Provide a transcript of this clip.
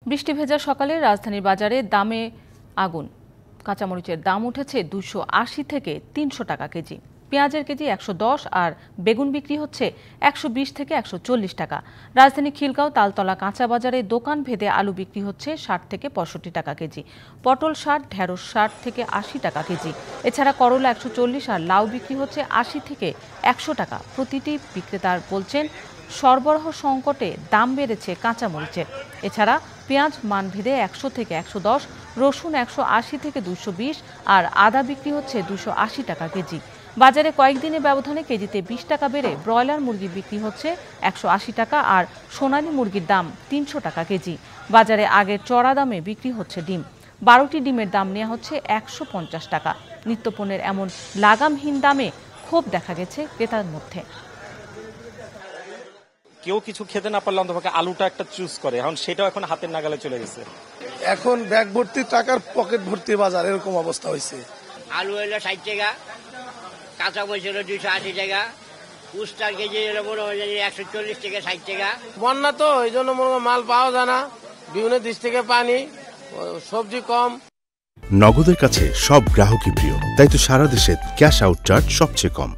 বৃষ্টি ভেজা সকালে রাজধানীর বাজারে দামে আগুন। কাঁচামরিচের দাম উঠেছে 280 থেকে 300 টাকা কেজি, পেঁয়াজের কেজি 110 আর বেগুন বিক্রি হচ্ছে 120 থেকে 140 টাকা। রাজধানী খিলগাঁও তালতলা কাঁচা বাজারে দোকান ভেদে আলু বিক্রি হচ্ছে 60 থেকে 65 টাকা কেজি, পটল 60, ঢেঁড়স 60 থেকে 80 টাকা কেজি। এছাড়া করলা 140 আর লাউ বিক্রি হচ্ছে 80 থেকে 100 টাকা। প্রতিটি বিক্রেতার বলছেন সরবরাহ সংকটে দাম বেড়েছে কাঁচামরিচের। এছাড়া পেঁয়াজ মানভেদে 100 থেকে 110, রসুন 180 থেকে 220 আর আদা বিক্রি হচ্ছে 280 টাকা কেজি। বাজারে কয়েকদিনের ব্যবধানে কেজিতে 20 টাকা বেড়ে ব্রয়লার মুরগি বিক্রি হচ্ছে 180 টাকা আর সোনালী মুরগির দাম 300 টাকা কেজি। বাজারে আগের চড়া দামে বিক্রি হচ্ছে ডিম। 12টি ডিমের দাম নেওয়া হচ্ছে 150 টাকা। নিত্যপণ্যের এমন লাগামহীন দামে ক্ষোভ দেখা গেছে ক্রেতার মধ্যে। কেউ কিছু খেতে না পারলে অন্তত আলুটা একটা চুজ করে, এখন সেটাও এখন হাতের নাগালে চলে গেছে। এখন ব্যাগ ভর্তি টাকার পকেট ভর্তি বাজার, এরকম অবস্থা হয়েছে। আলু হলো 60 টাকা, কাঁচা মরিচ হলো 280 টাকা, উস্তার কেজি হলো মনে হয় 140 থেকে 60 টাকা। বন্যা তো এই জন্য মাল পাওয়া যায় না, বিভিন্ন দেশ থেকে পানি, সবজি কম। নগদের কাছে সব গ্রাহকই প্রিয়, তাই তো সারা দেশে ক্যাশ আউট চার্জ সবচেয়ে কম।